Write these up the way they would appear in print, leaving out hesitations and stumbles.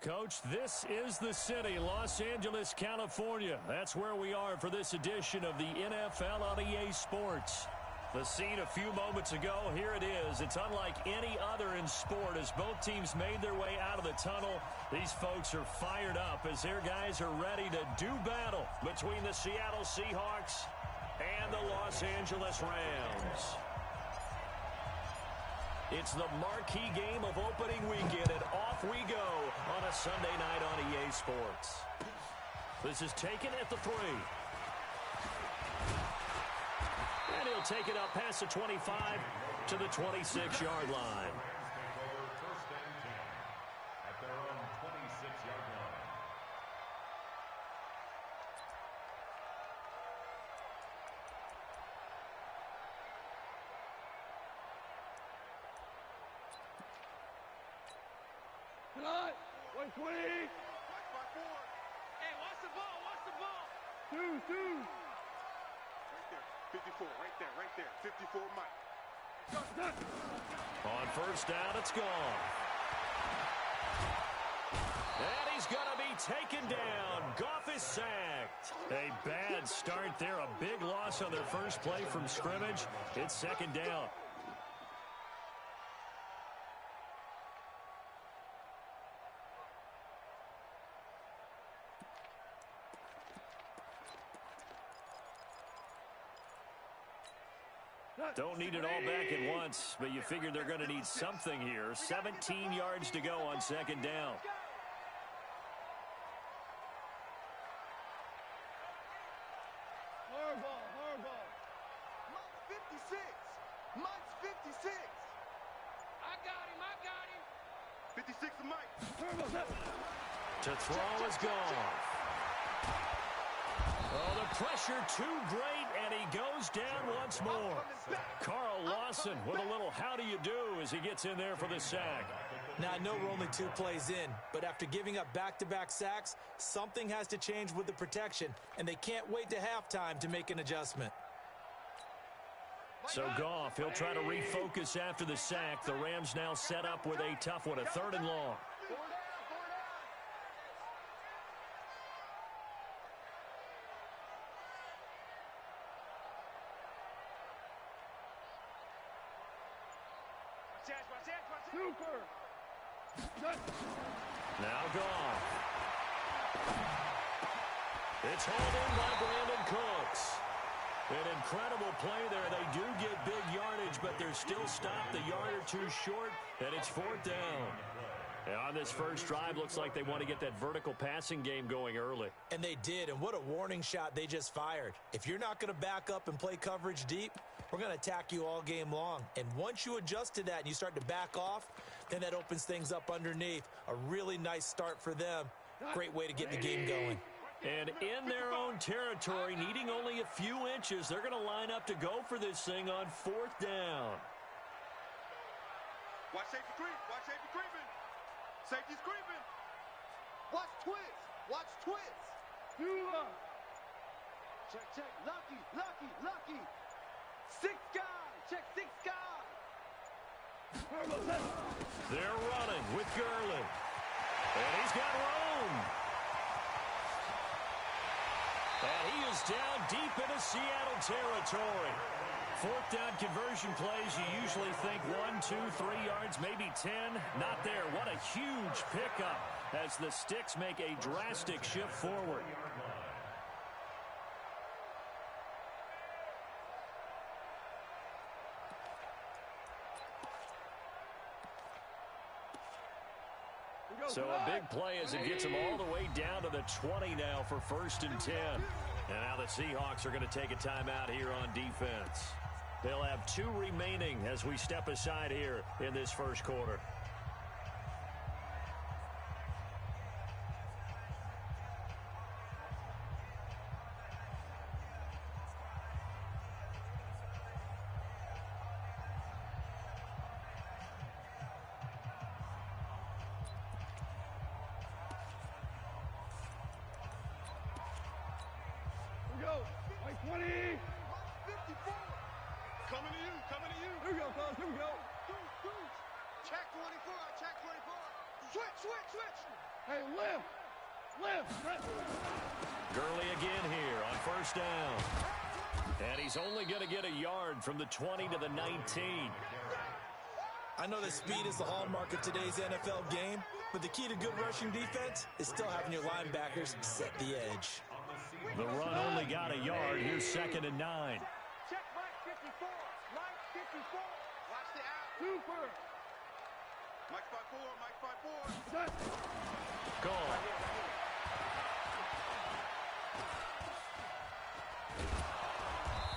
Coach, this is the city, Los Angeles, California. That's where we are for this edition of the NFL on EA Sports. The scene a few moments ago, here it is. It's unlike any other in sport as both teams made their way out of the tunnel. These folks are fired up as their guys are ready to do battle between the Seattle Seahawks and the Los Angeles Rams. It's the marquee game of opening weekend, and off we go on a Sunday night on EA Sports. This is taken at the 3. And he'll take it up past the 25 to the 26-yard line. First and 10 at their own 26-yard line. Cut! 120! Hey, watch the ball, watch the ball! Two! Right there, 54, right there, 54, Mike. On first down, it's gone. And he's going to be taken down. Goff is sacked. A bad start there, a big loss on their first play from scrimmage. It's second down. Don't need it all back at once, but you figure they're going to need something here. 17 yards to go on second down. Hardball. Mike's 56. Mike's 56. I got him. 56 to Mike. To throw is gone. Oh, the pressure too great, and he goes down once more. Carl Lawson with a little how do you do as he gets in there for the sack. Now, I know we're only 2 plays in, but after giving up back-to-back sacks, something has to change with the protection, and they can't wait to halftime to make an adjustment. So Goff, he'll try to refocus after the sack. The Rams now set up with a tough one, a 3rd and long. Super! Now Goff. It's hauled in by Brandon Cooks. An incredible play there. They do get big yardage, but they're still stopped a yard or two short, and it's 4th down. And on this first drive, looks like they want to get that vertical passing game going early. And they did, and what a warning shot they just fired. If you're not going to back up and play coverage deep, we're going to attack you all game long. And once you adjust to that and you start to back off, then that opens things up underneath. A really nice start for them. Great way to get the game going. And in their own territory, needing only a few inches, they're going to line up to go for this thing on 4th down. Watch safety creep. Safety's creeping. Watch twist. Check. Lucky. 6 guys. Check 6 guys. They're running with Gurley. And he's got room. And he is down deep into Seattle territory. 4th down conversion plays, you usually think 1, 2, 3 yards, maybe 10. Not there. What a huge pickup as the Sticks make a drastic shift forward. So a big play as it gets them all the way down to the 20 now for 1st and 10. And now the Seahawks are going to take a timeout here on defense. They'll have 2 remaining as we step aside here in this first quarter. Go! Like 20! 54. Coming to you. Here we go, fellas. Check 24. Switch. Hey, lift. Lift. Gurley again here on first down. And he's only going to get a yard from the 20 to the 19. I know that speed is the hallmark of today's NFL game, but the key to good rushing defense is still having your linebackers set the edge. The run only got a yard. Here's 2nd and 9. Check Mike 54. Mike 54. Watch the out. Super. Mike 54. Mike 54. Set. Goal.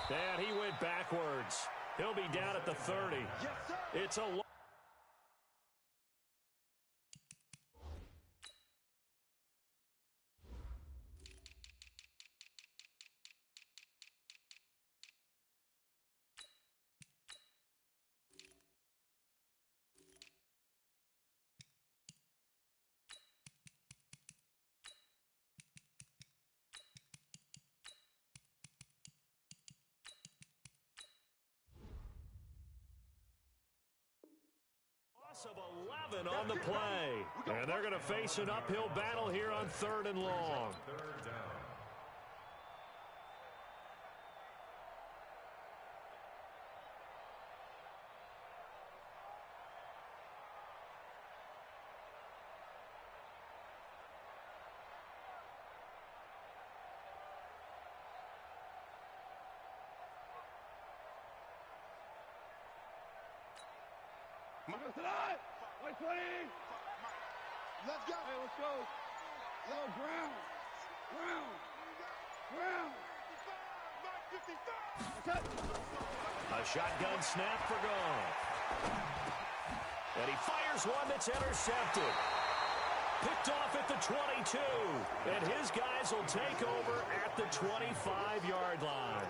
And he went backwards. He'll be down at the 30. Yes, sir. It's a of 11 on the play. And they're going to face an uphill battle here on 3rd and long. Third down. Tonight. Mike 20. Let's go. Hey, let's go. Yo, ground. Mike 55. Set. A shotgun snap for Goff. And he fires one that's intercepted. Picked off at the 22. And his guys will take over at the 25-yard line.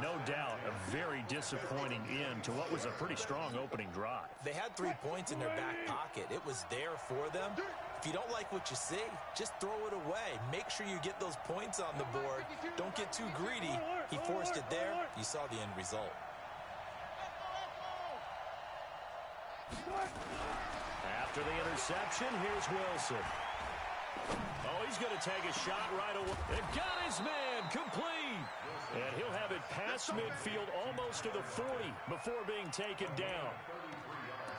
No doubt, a very disappointing end to what was a pretty strong opening drive. They had 3 points in their back pocket. It was there for them. If you don't like what you see, just throw it away. Make sure you get those points on the board. Don't get too greedy. He forced it there. You saw the end result. After the interception, here's Wilson. Oh, he's going to take a shot right away. And got his man complete. And he'll have it past midfield almost to the 40 before being taken down.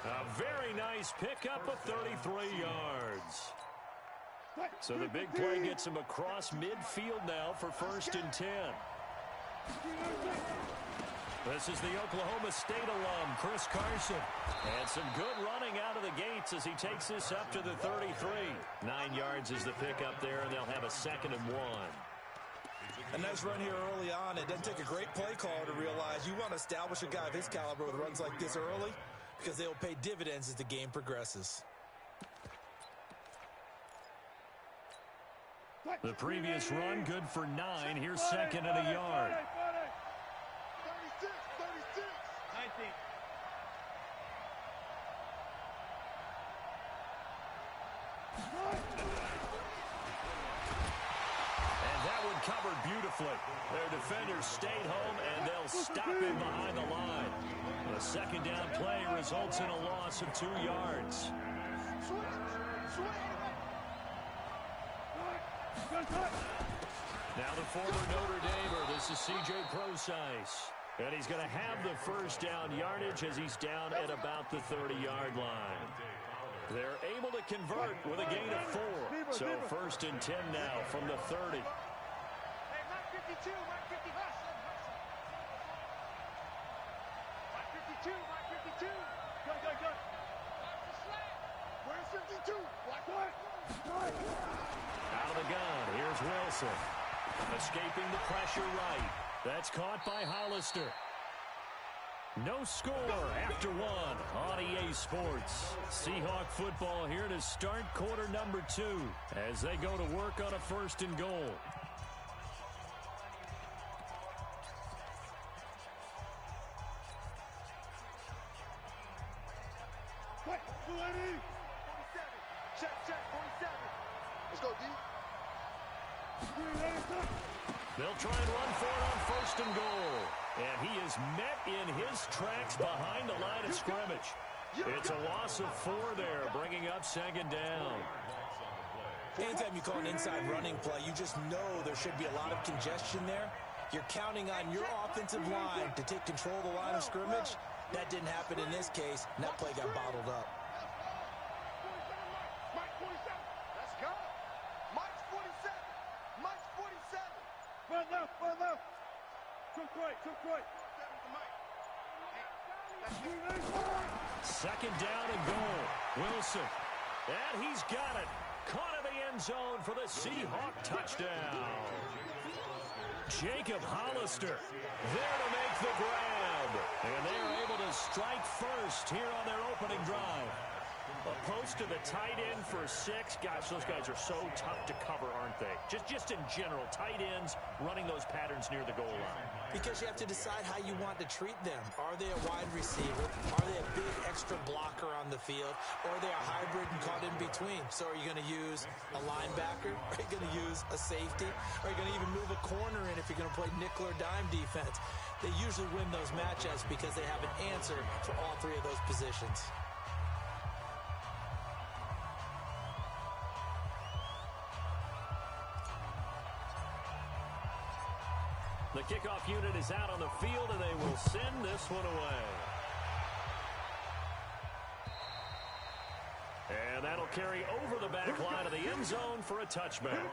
A very nice pickup of 33 yards. So the big play gets him across midfield now for 1st and 10. This is the Oklahoma State alum, Chris Carson. And some good running out of the gates as he takes this up to the 33. 9 yards is the pickup there, and they'll have a 2nd and 1. A nice run here early on. It doesn't take a great play caller to realize you want to establish a guy of his caliber with runs like this early because they will pay dividends as the game progresses. The previous run, good for 9. Here's 2nd and a yard. 36. 19. And that one covered beautifully. Their defenders stayed home, and they'll stop him behind the line. The 2nd down play results in a loss of 2 yards. Now the former Notre Damer, this is C.J. Prosise. And he's going to have the 1st down yardage as he's down at about the 30-yard line. They're able to convert with a gain of 4. So 1st and 10 now from the 30. Hey, Mike 52. Mike 50. Mike 52. Mike 52. Good. Where's 52? Out of the gun, here's Wilson. Escaping the pressure right. That's caught by Hollister. No score after 1 on EA Sports. Seahawk football here to start quarter number 2 as they go to work on a 1st and goal. Check. 47. Let's go, D. They'll try and run for it on 1st and goal. And he is met in his tracks behind the line of scrimmage. It's a loss of 4 there, bringing up 2nd down. Anytime you call an inside running play, you just know there should be a lot of congestion there. You're counting on your offensive line to take control of the line of scrimmage. That didn't happen in this case, and that play got bottled up. Mike 47. Let's go. Mike 47. Mike 47. Run left, run left. Took right, took right. Second down and goal. Wilson. And he's got it. Caught in the end zone for the Seahawk touchdown. Jacob Hollister there to make the grab. And they're able to strike first here on their opening drive. A post to the tight end for 6. Gosh, those guys are so tough to cover, aren't they? Just in general, tight ends running those patterns near the goal line. Because you have to decide how you want to treat them. Are they a wide receiver? Are they a big extra blocker on the field? Or are they a hybrid and caught in between? So are you going to use a linebacker? Are you going to use a safety? Are you going to even move a corner in if you're going to play nickel or dime defense? They usually win those matchups because they have an answer for all 3 of those positions. The kickoff unit is out on the field, and they will send this one away. And that'll carry over the back line of the end zone for a touchback.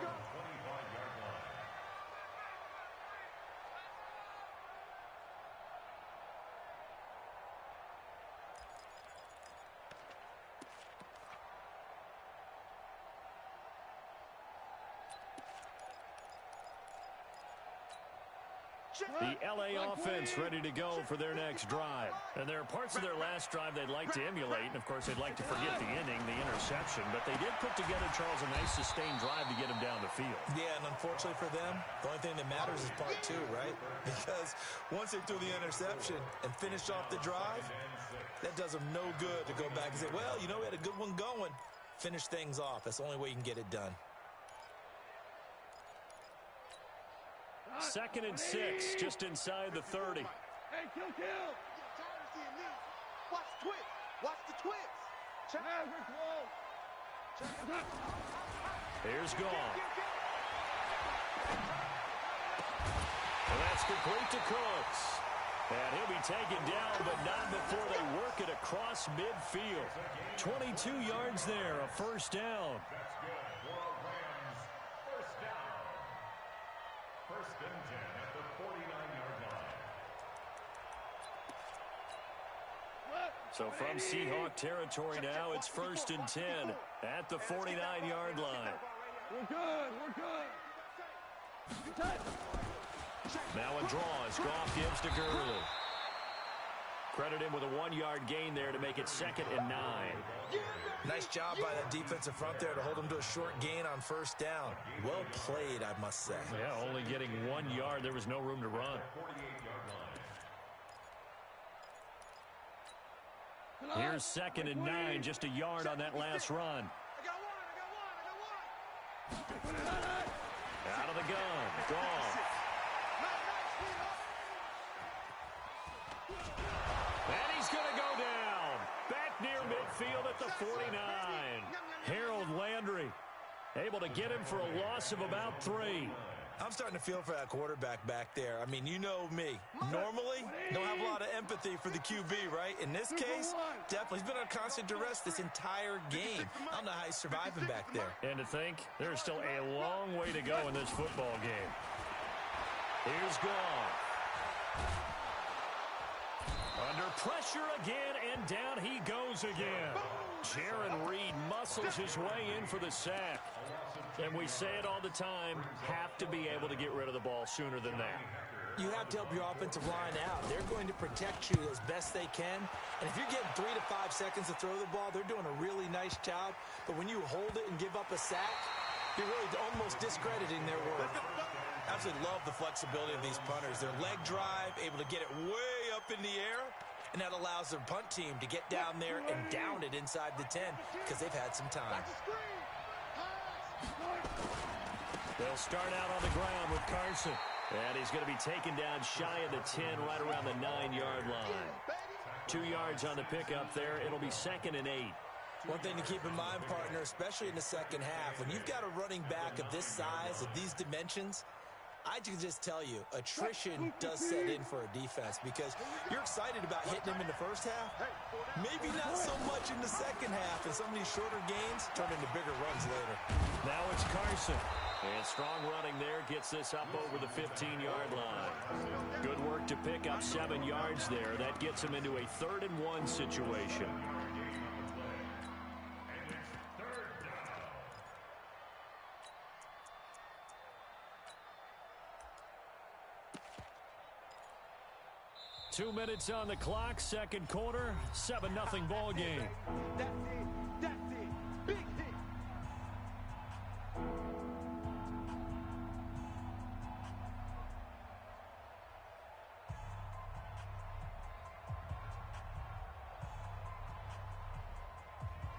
The L.A. offense ready to go for their next drive. And there are parts of their last drive they'd like to emulate. And, of course, they'd like to forget the inning, the interception. But they did put together, Charles, a nice sustained drive to get him down the field. Yeah, and unfortunately for them, the only thing that matters is part 2, right? Because once they threw the interception and finished off the drive, that does them no good to go back and say, well, you know, we had a good one going. Finish things off. That's the only way you can get it done. 2nd and 6, just inside the 30. Hey, kill. Watch the twist. Watch the twist. Check. Check. Here's Goff. And that's complete to Cooks. And he'll be taken down, but not before they work it across midfield. 22 yards there, a first down. First and 10 at the 49-yard line. So from Seahawk territory now, it's 1st and 10 at the 49-yard line. We're good. Now a draw as Goff gives to Gurley. Credit him with a 1-yard gain there to make it 2nd and 9. Nice job by that defensive front there to hold them to a short gain on first down. Well played, I must say. Yeah, only getting 1 yard. There was no room to run. Here's 2nd and 9, just a yard on that last run. Out of the gun, Goff. And he's going to go down. Back near midfield at the 49. Harold Landry able to get him for a loss of about 3. I'm starting to feel for that quarterback back there. I mean, you know me. Normally, don't have a lot of empathy for the QB, right? In this case, definitely. He's been on constant duress this entire game. I don't know how he's surviving back there. And to think, there's still a long way to go in this football game. Here's Goff. Under pressure again, and down he goes again. Jaron Reed muscles his way in for the sack. And we say it all the time, have to be able to get rid of the ball sooner than that. You have to help your offensive line out. They're going to protect you as best they can. And if you're getting 3 to 5 seconds to throw the ball, they're doing a really nice job. But when you hold it and give up a sack, you're really almost discrediting their work. I absolutely love the flexibility of these punters. Their leg drive, able to get it way up in the air, and that allows their punt team to get down there and down it inside the 10 because they've had some time. They'll start out on the ground with Carson. And he's going to be taken down shy of the 10, right around the 9-yard line. 2 yards on the pickup there. It'll be 2nd and 8. One thing to keep in mind, partner, especially in the second half, when you've got a running back of this size, of these dimensions, I can just tell you, attrition does set in for a defense because you're excited about hitting him in the first half. Maybe not so much in the second half, and some of these shorter gains turn into bigger runs later. Now it's Carson. And strong running there gets this up over the 15-yard line. Good work to pick up 7 yards there. That gets him into a 3rd-and-1 situation. 2 minutes on the clock, second quarter, 7-0 ball game. That's it. That's it. Big hit.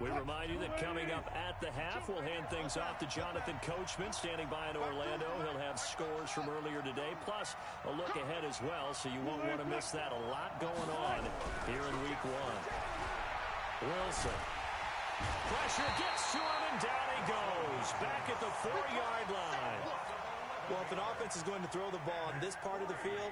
We remind you that coming up at the half, we'll hand things off to Jonathan Coachman, standing by in Orlando. He'll have scores from earlier today, plus a look ahead as well, so you won't want to miss that. A lot going on here in Week 1. Wilson. Pressure gets to him, and down he goes. Back at the 4-yard line. Well, if an offense is going to throw the ball in this part of the field,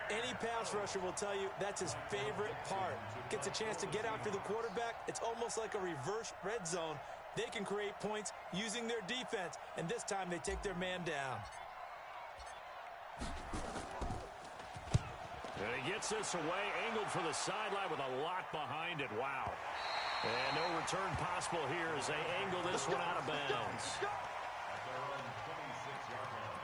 any pass rusher will tell you that's his favorite part. Gets a chance to get after the quarterback. It's almost like a reverse red zone. They can create points using their defense, and this time they take their man down. And he gets this away, angled for the sideline with a lot behind it. Wow. And no return possible here as they angle this one out of bounds. At their own 26-yard line.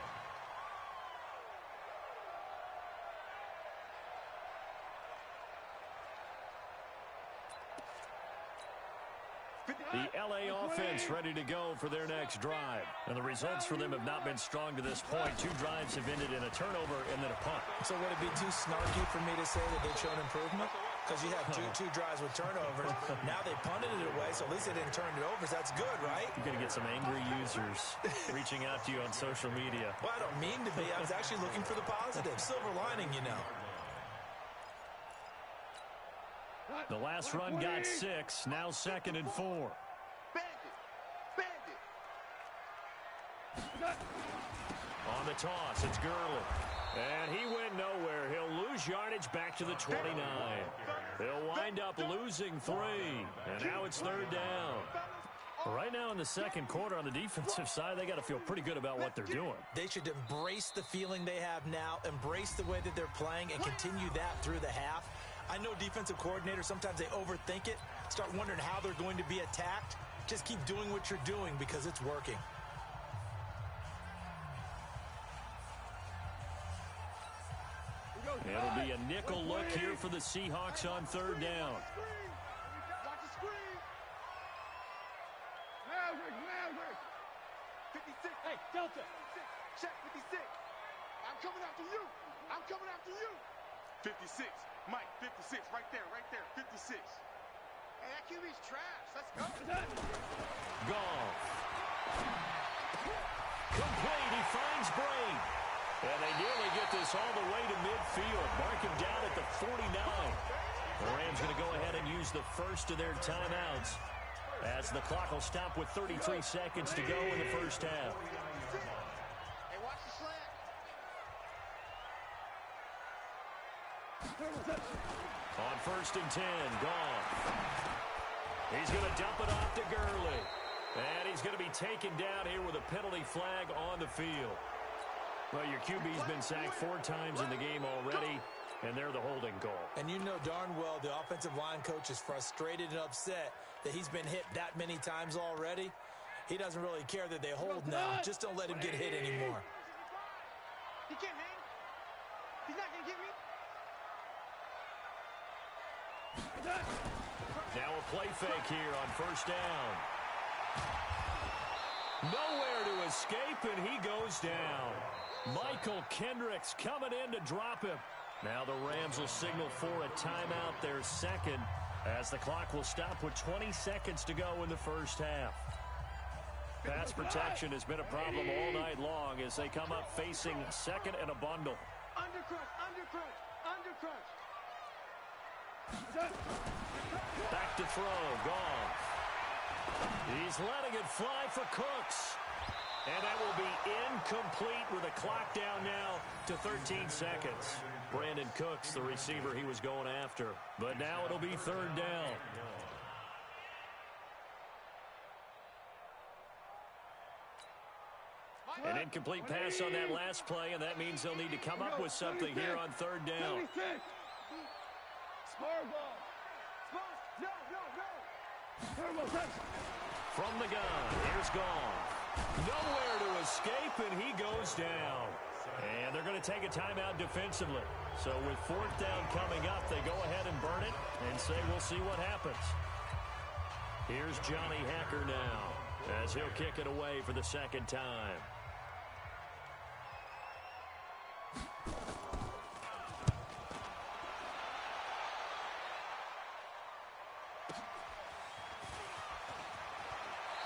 The L.A. offense ready to go for their next drive. And the results for them have not been strong to this point. 2 drives have ended in a turnover and then a punt. So would it be too snarky for me to say that they've shown improvement? Because you have two drives with turnovers. Now they punted it away, so at least they didn't turn it over. So that's good, right? You're going to get some angry users reaching out to you on social media. Well, I don't mean to be. I was actually looking for the positive. Silver lining, you know. The last run got 6. Now 2nd and 4. On the toss, it's Gurley. And he went nowhere. He'll lose yardage back to the 29. They'll wind up losing 3. And now it's 3rd down. Right now in the second quarter on the defensive side, they got to feel pretty good about what they're doing. They should embrace the feeling they have now, embrace the way that they're playing, and continue that through the half. I know defensive coordinators, sometimes they overthink it, start wondering how they're going to be attacked. Just keep doing what you're doing because it's working. It'll be a nickel look here for the Seahawks on 3rd down. Watch the screen. Maverick. 56. Hey, Delta. Check 56. I'm coming after you. 56. Mike, 56. Right there. 56. Hey, that QB's trash. Let's go. Goff. Complete. He finds Bray. And they nearly get this all the way to midfield. Mark him down at the 49. The Rams going to go ahead and use the first of their timeouts as the clock will stop with 33 seconds to go in the first half. Hey, watch the slant. On 1st and 10, Goff. He's going to dump it off to Gurley. And he's going to be taken down here with a penalty flag on the field. Well, your QB's been sacked 4 times in the game already, and they're the holding goal. And you know darn well the offensive line coach is frustrated and upset that he's been hit that many times already. He doesn't really care that they hold now. Just don't let him get hit anymore. He can't hang. He's not going to get me. Now a play fake here on 1st down. Nowhere to escape, and he goes down. Michael Kendricks coming in to drop him. Now the Rams will signal for a timeout, their second, as the clock will stop with 20 seconds to go in the first half. Pass protection has been a problem all night long as they come up facing 2nd and a bundle. Undercrunch. Back to throw, Goff. He's letting it fly for Cooks. And that will be incomplete with a clock down now to 13 seconds. Brandon Cooks, the receiver he was going after. But now it'll be third down. An incomplete pass on that last play, and that means they'll need to come up with something here on third down. From the gun, here's Goff. Nowhere to escape, and he goes down. And they're going to take a timeout defensively. So with fourth down coming up, they go ahead and burn it and say we'll see what happens. Here's Johnny Hacker now as he'll kick it away for the second time.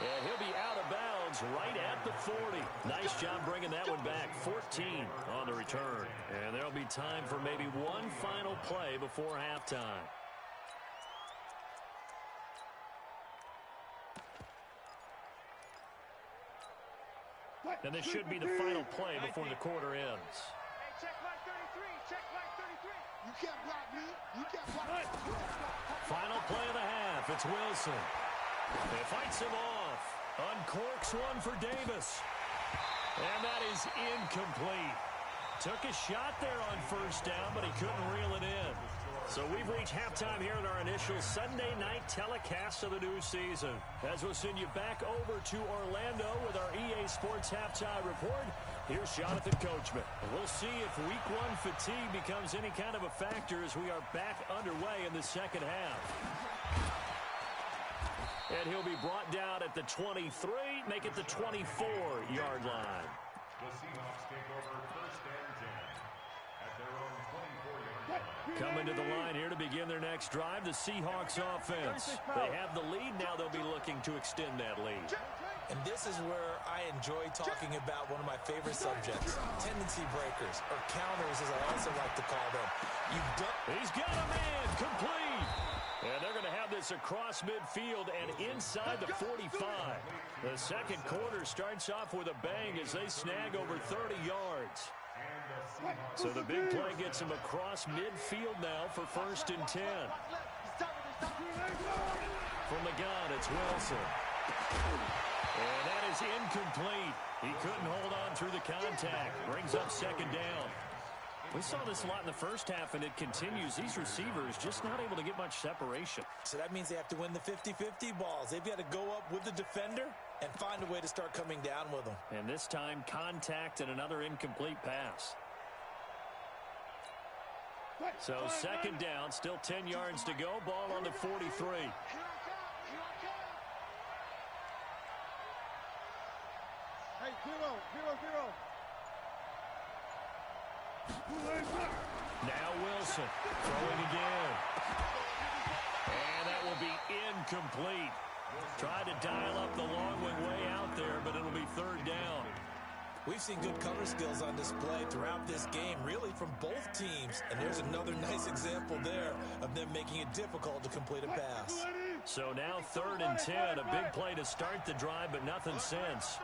And he'll be out of bounds right at the 40. Nice job bringing that one back. 14 on the return. And there'll be time for maybe one final play before halftime. And this should be the final play before the quarter ends. Hey, check line 33. Check line 33. You can't block me. You can't block me. Final play of the half. It's Wilson. It fights him off. Uncorks one for Davis. And that is incomplete. Took a shot there on first down, but he couldn't reel it in. So we've reached halftime here in our initial Sunday night telecast of the new season. As we'll send you back over to Orlando with our EA Sports Halftime Report, here's Jonathan Coachman. And we'll see if Week 1 fatigue becomes any kind of a factor as we are back underway in the second half. And he'll be brought down at the 23, make it the 24-yard line. The Seahawks take over first and 10 at their own 24-yard line. Coming to the line here to begin their next drive, the Seahawks offense. They have the lead now. They'll be looking to extend that lead. And this is where I enjoy talking about one of my favorite subjects, tendency breakers, or counters as I also like to call them. He's got a man, complete. And they're going to have this across midfield and inside the 45. The second quarter starts off with a bang as they snag over 30 yards. So the big play gets them across midfield now for first and 10. From the gun, it's Wilson. And that is incomplete. He couldn't hold on through the contact. Brings up second down. We saw this a lot in the first half, and it continues. These receivers just not able to get much separation. So that means they have to win the 50-50 balls. They've got to go up with the defender and find a way to start coming down with them. And this time, contact and another incomplete pass. So second down, still 10 yards to go. Ball on the 43. Hey, 0-0-0. Now Wilson throwing again. And that will be incomplete. Tried to dial up the long one way out there, but it'll be third down. We've seen good cover skills on display throughout this game, really from both teams. And there's another nice example there of them making it difficult to complete a pass. So now third and 10, a big play to start the drive, but nothing since.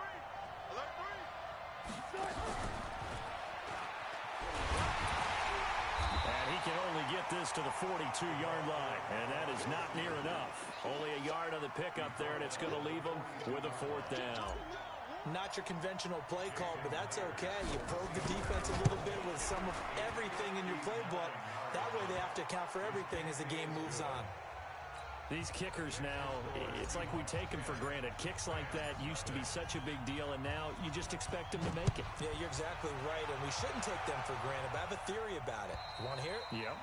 And he can only get this to the 42-yard line, and that is not near enough. Only a yard on the pickup there, and it's going to leave him with a fourth down. Not your conventional play call, but that's okay. You probe the defense a little bit with some of everything in your playbook. That way they have to account for everything as the game moves on. These kickers now, it's like we take them for granted. Kicks like that used to be such a big deal, and now you just expect them to make it. Yeah, you're exactly right, and we shouldn't take them for granted, but I have a theory about it. You want to hear it? Yep.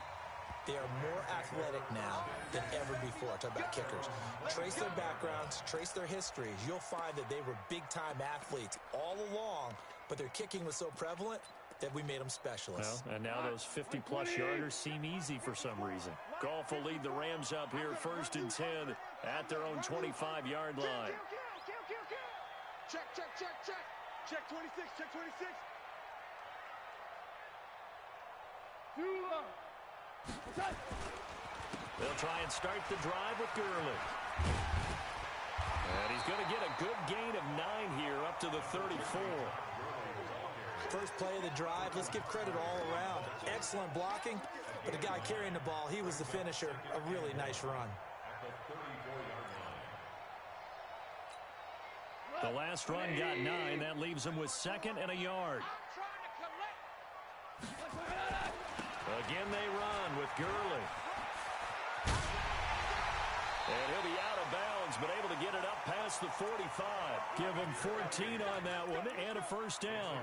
They are more athletic now than ever before. Talk about kickers. Trace their backgrounds, trace their histories. You'll find that they were big-time athletes all along, but their kicking was so prevalent that we made them specialists. Well, and now those 50-plus yarders seem easy for some reason. Goff will lead the Rams up here first and 10 at their own 25-yard line. Check, check, check, check. Check 26, check 26. They'll try and start the drive with Gurley. going to get a good gain of 9 here up to the 34. First play of the drive, let's give credit all around. Excellent blocking, but the guy carrying the ball, he was the finisher. A really nice run. The last run got 9. That leaves him with 2nd and a yard. Again they run with Gurley. And he'll be out of bounds, but able to get it up past the 45. Give him 14 on that one and a first down.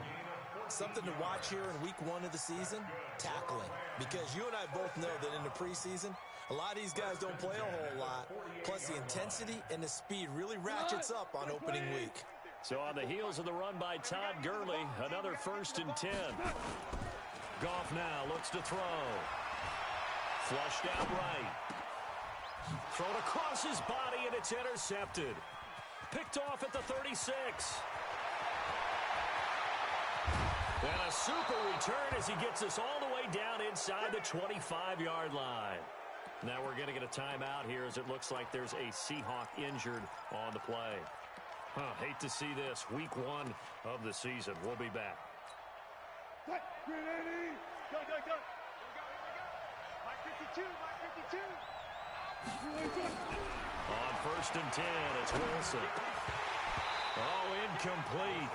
Something to watch here in week 1 of the season, tackling. Because you and I both know that in the preseason, a lot of these guys don't play a whole lot. Plus the intensity and the speed really ratchets up on opening week. So on the heels of the run by Todd Gurley, another 1st and 10. Goff now looks to throw. Flushed out right. Thrown across his body, and it's intercepted. Picked off at the 36. And a super return as he gets us all the way down inside the 25-yard line. Now we're going to get a timeout here as it looks like there's a Seahawk injured on the play. Hate to see this. Week 1 of the season. We'll be back. Go, go. Mike 52, Mike 52. On 1st and 10, it's Wilson. Oh, incomplete.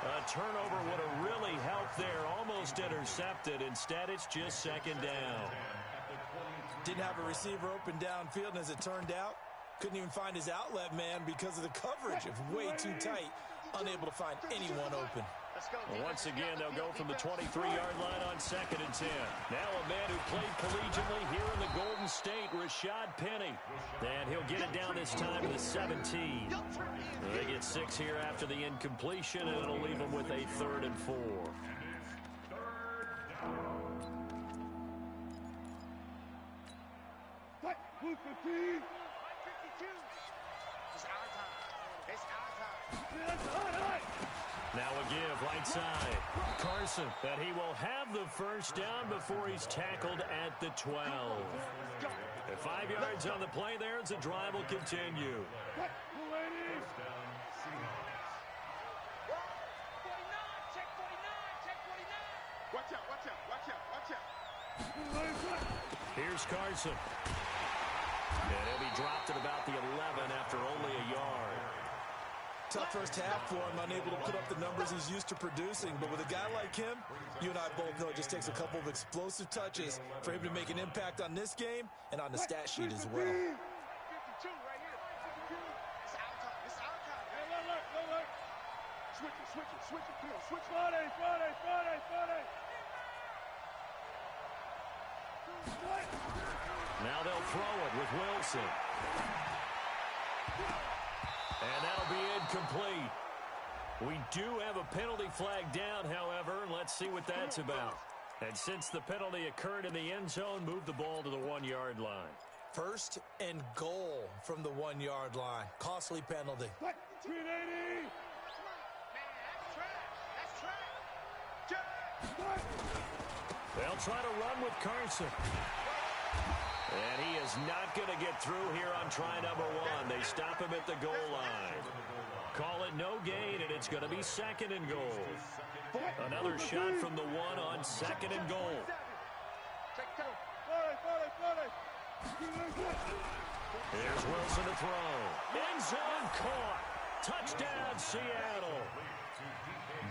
A turnover would have really helped there. Almost intercepted. Instead, it's just 2nd down. Didn't have a receiver open downfield, and as it turned out, couldn't even find his outlet man because of the coverage. It was way too tight. Unable to find anyone open. Well, once again, they'll go from the 23-yard line on 2nd and 10. Now a man who played collegiately here in the Golden State, Rashad Penny. And he'll get it down this time to the 17. They get 6 here after the incompletion, and it'll leave them with a 3rd and 4. Move 15. 52. It's our time. It's our time. Now a give right side. Carson, that he will have the first down before he's tackled at the 12. At 5 yards on the play there as the drive will continue. Watch out, watch out, watch out, watch out. Here's Carson. And he'll be dropped at about the 11 after only a yard. Tough first half for him, unable to put up the numbers he's used to producing. But with a guy like him, you and I both know it just takes a couple of explosive touches for him to make an impact on this game and on the stat sheet as well. 52 right here. 52. It's our time. It's our time. Hey, look. Switch it. Come on, switch. Friday. Now they'll throw it with Wilson. And that'll be incomplete. We do have a penalty flag down, however, and let's see what that's about. And since the penalty occurred in the end zone, move the ball to the 1-yard line. 1st and goal from the 1-yard line. Costly penalty. 380. They'll try to run with Carson. And he is not going to get through here on try number 1. They stop him at the goal line. Call it no gain, and it's going to be 2nd and goal. Another shot from the 1 on 2nd and goal. Here's Wilson to throw. End zone caught. Touchdown, Seattle.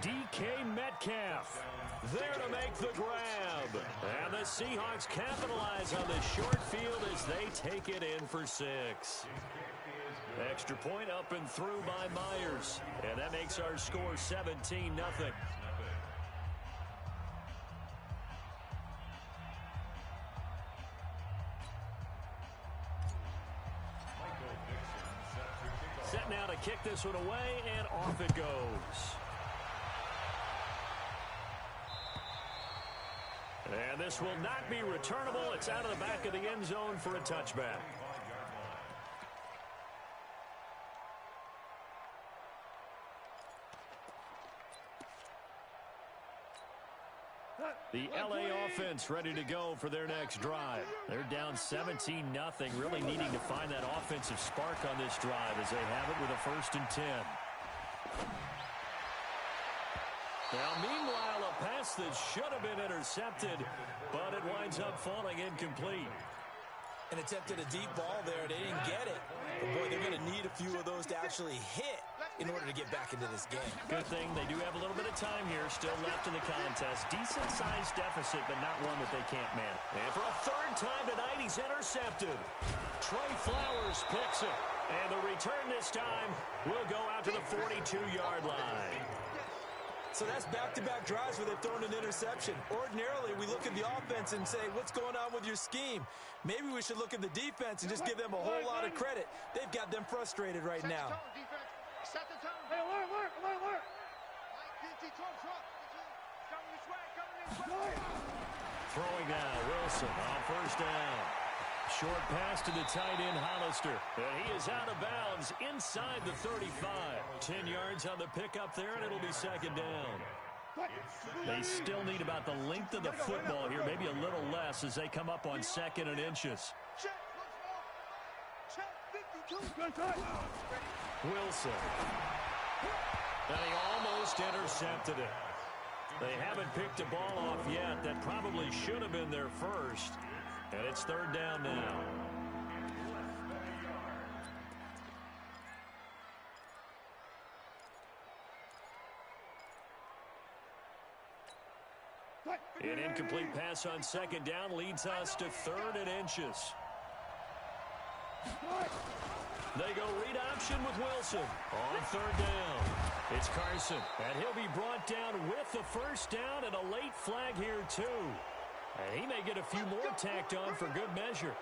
DK Metcalf there to make the grab. And the Seahawks capitalize on this short field as they take it in for 6. Extra point up and through by Myers. And that makes our score 17-0. Set now to kick this one away, and off it goes. And this will not be returnable. It's out of the back of the end zone for a touchback. The LA offense ready to go for their next drive. They're down 17-0, really needing to find that offensive spark on this drive as they have it with a 1st and 10. Now, meanwhile, a pass that should have been intercepted, but it winds up falling incomplete. And attempted a deep ball there. They didn't get it. But, boy, they're going to need a few of those to actually hit in order to get back into this game. Good thing they do have a little bit of time here still left in the contest. Decent-sized deficit, but not one that they can't man. And for a 3rd time tonight, he's intercepted. Trey Flowers picks it. And the return this time will go out to the 42-yard line. So that's back-to-back drives where they've thrown an interception. Ordinarily, we look at the offense and say, what's going on with your scheme? Maybe we should look at the defense and just give them a whole lot of credit. They've got them frustrated right now. Set the tone. Hey, alert. Throwing now, Wilson on 1st down. Short pass to the tight end, Hollister. And he is out of bounds inside the 35. 10 yards on the pickup there, and it'll be 2nd down. They still need about the length of the football here, maybe a little less as they come up on 2nd and inches. Wilson. And he almost intercepted it. They haven't picked a ball off yet. That probably should have been their first. And it's 3rd down now. An incomplete pass on 2nd down leads us to 3rd and inches. They go read option with Wilson on 3rd down. It's Carson, and he'll be brought down with the 1st down and a late flag here too. And he may get a few more tacked on for good measure.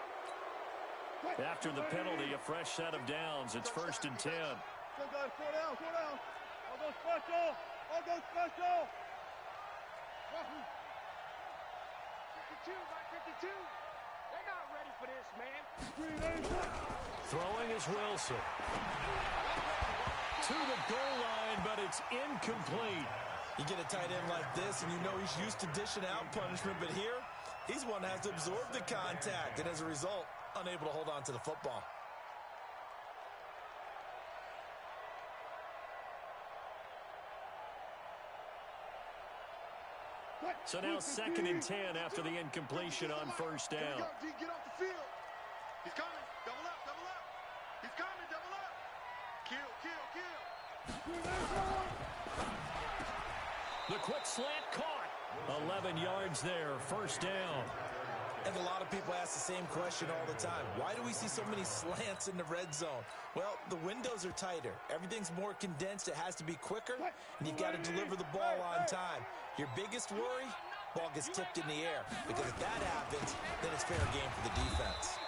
After the penalty, a fresh set of downs. It's 1st and 10. Go down. I'll go special. 52, 52. They're not ready for this, man. Throwing is Wilson. To the goal line, but it's incomplete. You get a tight end like this, and you know he's used to dishing out punishment, but here, he's one that has to absorb the contact, and as a result, unable to hold on to the football. So now 2nd and 10 after the incompletion on 1st down. Get off the field. He's coming. Double up. He's coming. Double up. Kill. The quick slant caught. 11 yards there, 1st down. And a lot of people ask the same question all the time. Why do we see so many slants in the red zone? Well, the windows are tighter. Everything's more condensed. It has to be quicker, and you've got to deliver the ball on time. Your biggest worry, ball gets tipped in the air, because if that happens, then it's fair game for the defense.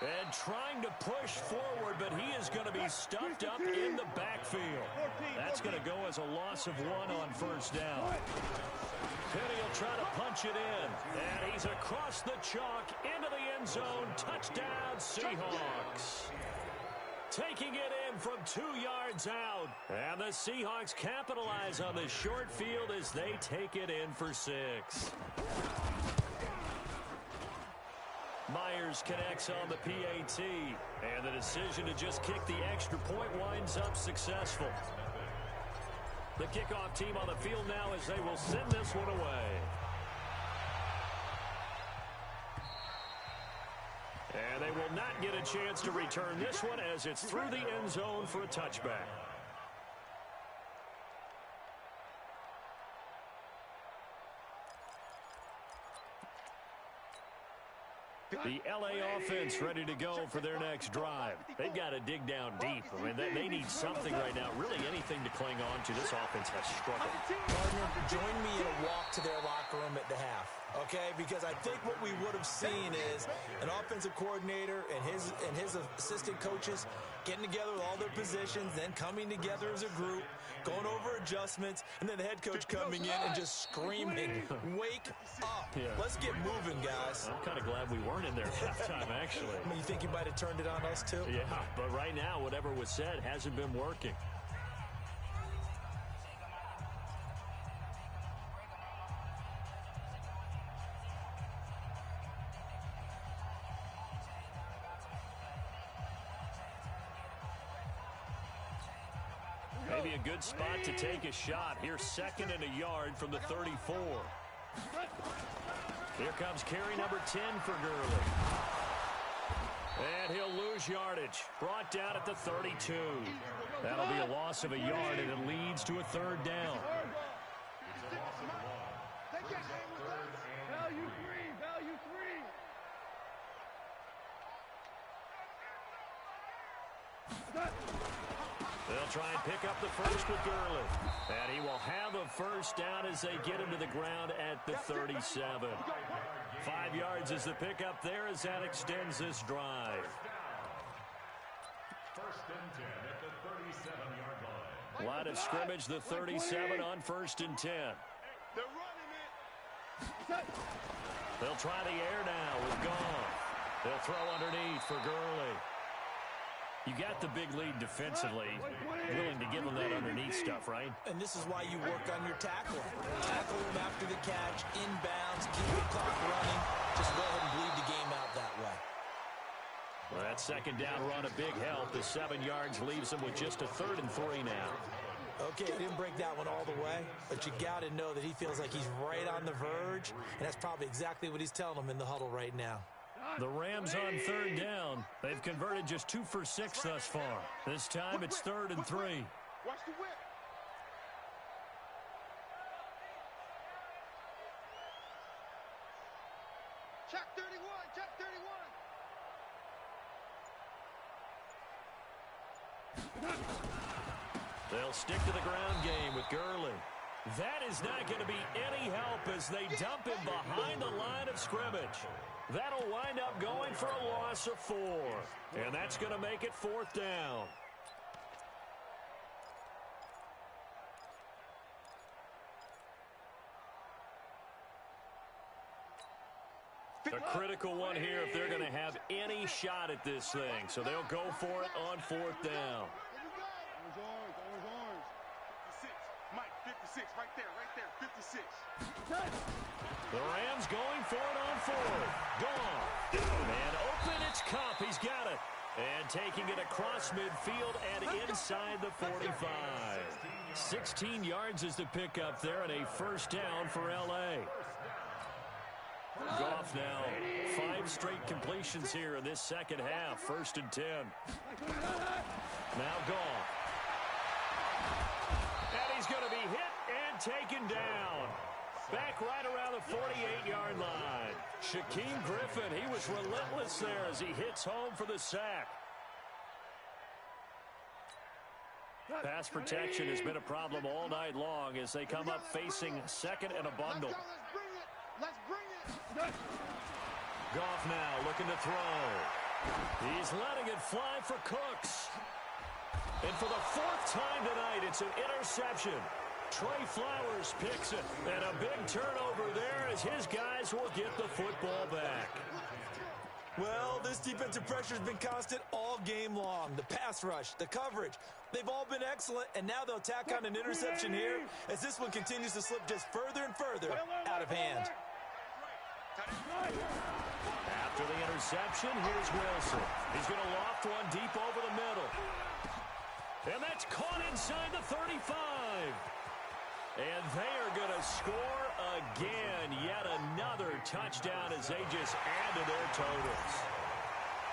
And trying to push forward, but he is going to be stuffed up in the backfield. That's going to go as a loss of 1 on 1st down. Penny will try to punch it in. And he's across the chalk into the end zone. Touchdown, Seahawks. Taking it in from 2 yards out. And the Seahawks capitalize on the short field as they take it in for 6. Myers connects on the PAT. And the decision to just kick the extra point winds up successful. The kickoff team on the field now as they will send this one away. And they will not get a chance to return this one as it's through the end zone for a touchback. The LA offense ready to go for their next drive. They've got to dig down deep. I mean, they need something right now, really anything to cling on to. This offense has struggled. Gardner, join me in a walk to their locker room at the half, okay? Because I think what we would have seen is an offensive coordinator and his assistant coaches getting together with all their positions, then coming together as a group, going over adjustments, and then the head coach coming in and just screaming, wake up. Yeah. Let's get moving, guys. I'm kind of glad we weren't in there at halftime, actually. I mean, you think he might have turned it on us, too? Yeah, but right now, whatever was said hasn't been working. be a good spot to take a shot. Here's 2nd and a yard from the 34. Here comes carry number 10 for Gurley. And he'll lose yardage. Brought down at the 32. That'll be a loss of a yard, and it leads to a 3rd down. Value three. Value three. They'll try and pick up the first with Gurley. And he will have a first down as they get him to the ground at the 37. 5 yards is the pickup there as that extends this drive. 1st and 10 at the 37-yard line. Line of scrimmage, the 37 on 1st and 10. They're running it. They'll try the air now with Goff. They'll throw underneath for Gurley. You got the big lead defensively, willing to give him that underneath stuff, right? And this is why you work on your tackling. Tackle him after the catch, inbounds, keep the clock running. Just go ahead and bleed the game out that way. Well, that 2nd down run, a big help. The 7 yards leaves him with just a 3rd and 3 now. Okay, he didn't break that one all the way, but you got to know that he feels like he's right on the verge, and that's probably exactly what he's telling him in the huddle right now. The Rams on 3rd down. They've converted just 2 for 6 thus far. This time it's 3rd and 3. Watch the whip. Check 31. Check 31. They'll stick to the ground game with Gurley. That is not going to be any help as they dump him behind the line of scrimmage. That'll wind up going for a loss of 4. And that's going to make it 4th down. A critical one here if they're going to have any shot at this thing. So they'll go for it on 4th down. Mike, 56, right there, 56. The Rams going for it on 4th. Gone. And open, it's Kupp. He's got it. And taking it across midfield and inside the 45. 16 yards is the pickup there and a 1st down for L.A. Goff now 5 straight completions here in this 2nd half. 1st and 10. Now Goff. And he's going to be hit and taken down. Back right around the 48-yard line. Shaquem Griffin, he was relentless there as he hits home for the sack. Pass protection has been a problem all night long as they come up facing 2nd and a bundle. Let's bring it. Goff now looking to throw. He's letting it fly for Cooks. And for the 4th time tonight, it's an interception. Trey Flowers picks it. And a big turnover there as his guys will get the football back. Well, this defensive pressure has been constant all game long. The pass rush, the coverage, they've all been excellent, and now they'll tack on an interception here as this one continues to slip just further and further out of hand. After the interception, here's Wilson. He's going to loft one deep over the middle. And that's caught inside the 35. And they are going to score again. Yet another touchdown as they just add to their totals.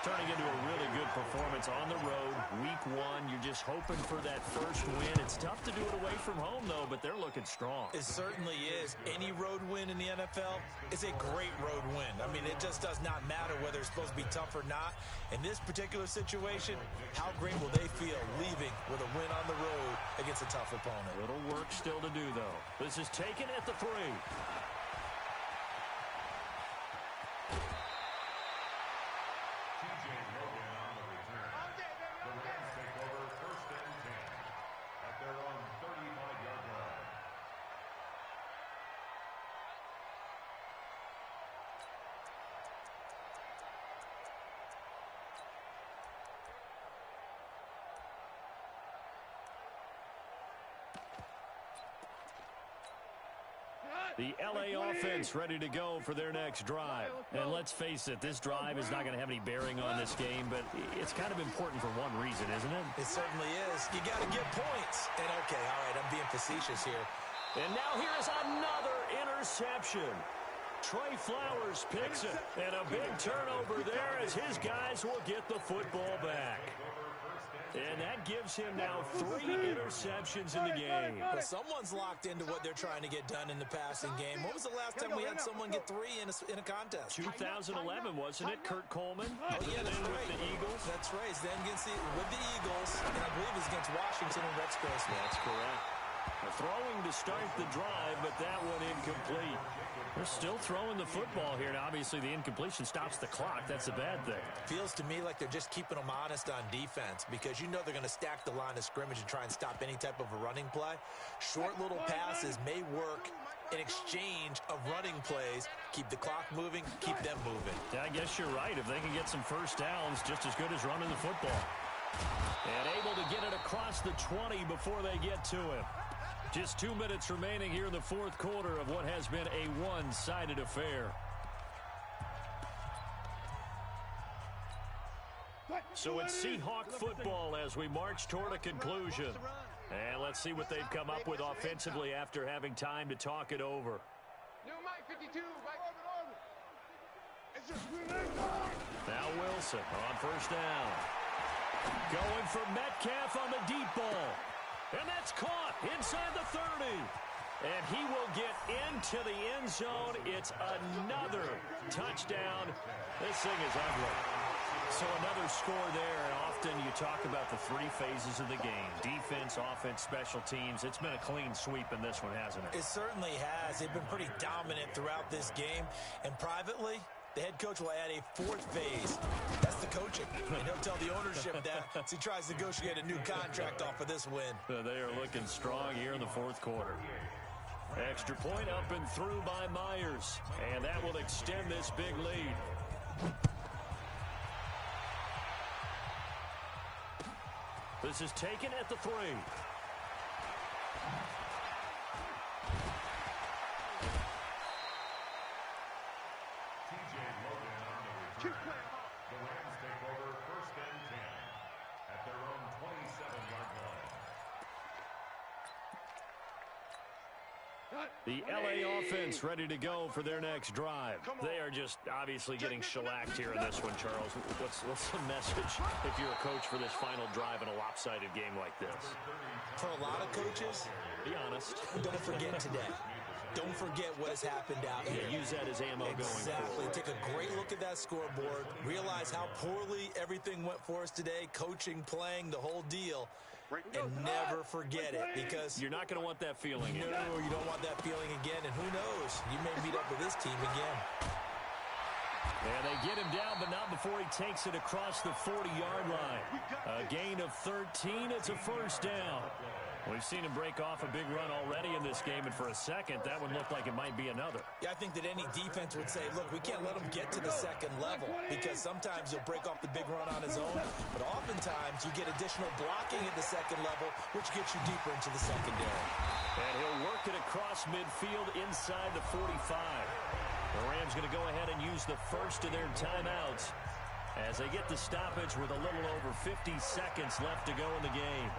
Turning into a really good performance on the road. Week 1, you're just hoping for that first win. It's tough to do it away from home, though, but they're looking strong. It certainly is. Any road win in the NFL is a great road win. I mean, it just does not matter whether it's supposed to be tough or not. In this particular situation, how great will they feel leaving with a win on the road against a tough opponent? A little work still to do, though. This is taken at the 3. The LA offense ready to go for their next drive. And let's face it, this drive is not going to have any bearing on this game, but it's kind of important for one reason, isn't it? It certainly is. You got to get points. And okay, all right, I'm being facetious here. And now here's another interception. Trey Flowers picks it, and a big turnover there as his guys will get the football back. And that gives him now 3 interceptions in the game. Well, someone's locked into what they're trying to get done in the passing game. When was the last time we had someone get 3 in a contest? 2011, wasn't it? Kurt Coleman. Oh, yeah, that's right. With the Eagles. That's right. Then with the Eagles, and I believe it was against Washington and Rex Grossman. That's correct. Throwing to start the drive, but that one incomplete. They're still throwing the football here, and obviously the incompletion stops the clock. That's a bad thing. Feels to me like they're just keeping them honest on defense because you know they're going to stack the line of scrimmage and try and stop any type of a running play. Short little passes may work in exchange of running plays. Keep the clock moving, keep them moving. Yeah, I guess you're right. If they can get some first downs, just as good as running the football. And able to get it across the 20 before they get to him. Just 2 minutes remaining here in the fourth quarter of what has been a one-sided affair. So it's Seahawk football as we march toward a conclusion. And let's see what they've come up with offensively after having time to talk it over. Now Wilson on first down. Going for Metcalf on the deep ball. And that's caught inside the 30. And he will get into the end zone. It's another touchdown. This thing is ugly. So another score there. And often you talk about the 3 phases of the game. Defense, offense, special teams. It's been a clean sweep in this one, hasn't it? It certainly has. They've been pretty dominant throughout this game. And privately, the head coach will add a 4th phase. That's the coaching. And he'll tell the ownership that as he tries to negotiate a new contract off of this win. They are looking strong here in the fourth quarter. Extra point up and through by Myers. And that will extend this big lead. This is taken at the 3. The Rams take over 1st and 10 at their own 27-yard line. The LA offense ready to go for their next drive. They are just obviously getting shellacked here in this one, Charles. What's the message if you're a coach for this final drive in a lopsided game like this? For a lot of coaches, be honest. Don't forget today. Don't forget what has happened out here. Use that as ammo going forward. Take a great look at that scoreboard. Realize how poorly everything went for us today. Coaching, playing, the whole deal. And never forget it because you're not going to want that feeling again. No, you don't want that feeling again. And who knows? You may meet up with this team again. And they get him down, but not before he takes it across the 40-yard line. A gain of 13. It's a first down. We've seen him break off a big run already in this game, and for a second, that would look like it might be another. Yeah, I think that any defense would say, look, we can't let him get to the second level because sometimes he'll break off the big run on his own, but oftentimes you get additional blocking at the second level, which gets you deeper into the secondary. And he'll work it across midfield inside the 45. The Rams going to go ahead and use the first of their timeouts as they get the stoppage with a little over 50 seconds left to go in the game.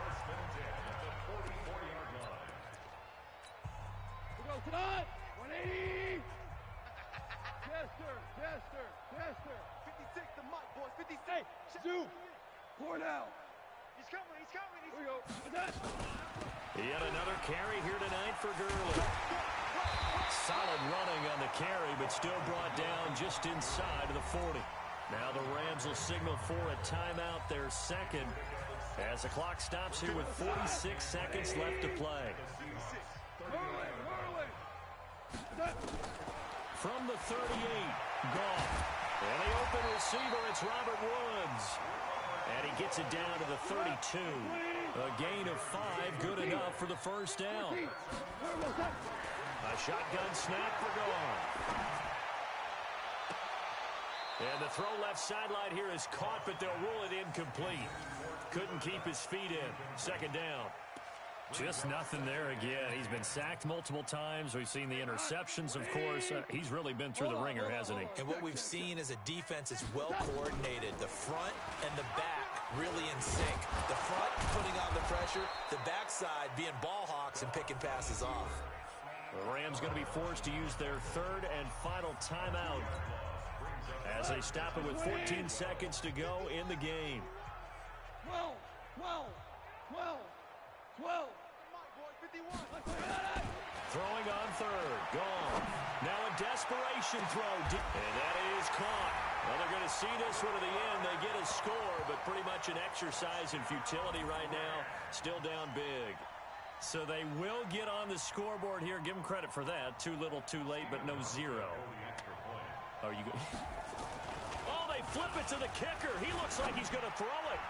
Tonight, 180. Chester. 56, the mic, boys. 56. Hey, Zoom. Pour it out. He's coming. Here we go. Yet another carry here tonight for Gurley. Solid running on the carry, but still brought down just inside of the 40. Now the Rams will signal for a timeout, their second, as the clock stops here with 46 seconds left to play. From the 38, Goff. And the open receiver, it's Robert Woods. And he gets it down to the 32. A gain of 5, good enough for the first down. A shotgun snap for Goff. And the throw left sideline here is caught, but they'll rule it incomplete. Couldn't keep his feet in. Second down. Just nothing there again. He's been sacked multiple times. We've seen the interceptions, of course. He's really been through the ringer, hasn't he? And what we've seen is a defense that's well coordinated. The front and the back really in sync. The front putting on the pressure, the backside being ball hawks and picking passes off. The Rams going to be forced to use their third and final timeout as they stop it with 14 seconds to go in the game. 12. Throwing on third. Gone. Now a desperation throw. And that is caught. Well, they're going to see this one to the end. They get a score, but pretty much an exercise in futility right now. Still down big. So they will get on the scoreboard here. Give them credit for that. Too little, too late, but no zero. Are you good? Oh, they flip it to the kicker. He looks like he's going to throw it.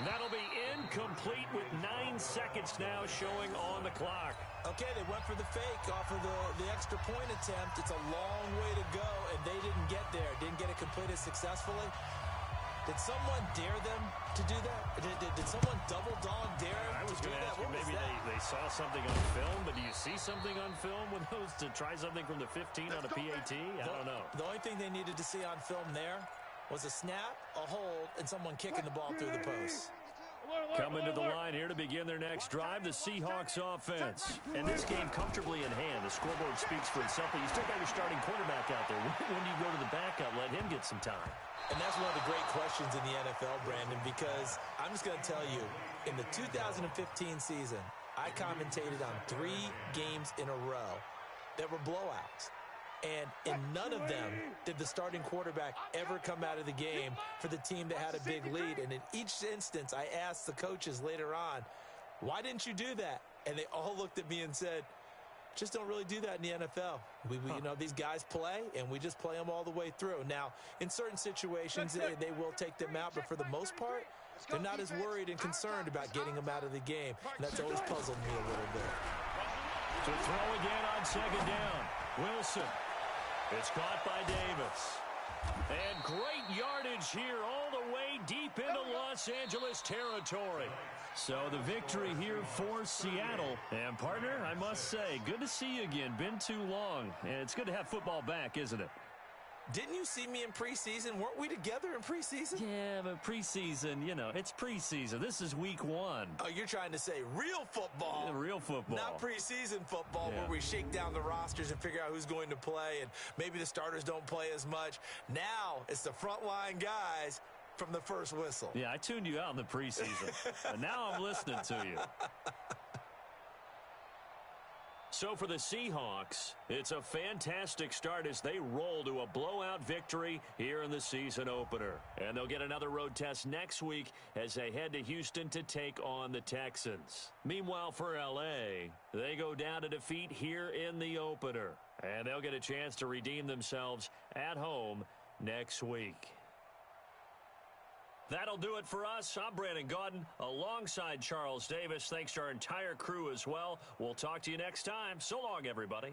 That'll be incomplete with 9 seconds now showing on the clock. Okay, they went for the fake off of the extra point attempt. It's a long way to go, and they didn't get there. Didn't get it completed successfully. Did someone dare them to do that? Did someone double dog dare them I was to do going to that? ask you, maybe they saw something on film, but do you see something on film with those to try something from the 15 on a PAT? I don't know. The only thing they needed to see on film there was a snap, a hold, and someone kicking the ball through the post. Coming to the line here to begin their next drive, the Seahawks offense. And this game comfortably in hand. The scoreboard speaks for itself, but you still got your starting quarterback out there. When do you go to the backup, let him get some time? And that's one of the great questions in the NFL, Brandon, because I'm just going to tell you, in the 2015 season, I commentated on 3 games in a row that were blowouts. And in none of them did the starting quarterback ever come out of the game for the team that had a big lead. And in each instance, I asked the coaches later on, why didn't you do that? And they all looked at me and said, just don't really do that in the NFL. You know, these guys play, and we just play them all the way through. Now, in certain situations, they will take them out, but for the most part, they're not as worried and concerned about getting them out of the game. And that's always puzzled me a little bit. To throw again on second down. Wilson. It's caught by Davis. And great yardage here all the way deep into Los Angeles territory. So the victory here for Seattle. And, partner, I must say, good to see you again. Been too long. And it's good to have football back, isn't it? Didn't you see me in preseason? Weren't we together in preseason? Yeah, but preseason, you know, it's preseason. This is week 1. Oh, you're trying to say real football. Yeah, real football. Not preseason football where we shake down the rosters and figure out who's going to play, and maybe the starters don't play as much. Now it's the frontline guys from the first whistle. Yeah, I tuned you out in the preseason. But now I'm listening to you. So for the Seahawks, it's a fantastic start as they roll to a blowout victory here in the season opener. And they'll get another road test next week as they head to Houston to take on the Texans. Meanwhile, for L.A., they go down to defeat here in the opener. And they'll get a chance to redeem themselves at home next week. That'll do it for us. I'm Brandon Gaudin alongside Charles Davis. Thanks to our entire crew as well. We'll talk to you next time. So long, everybody.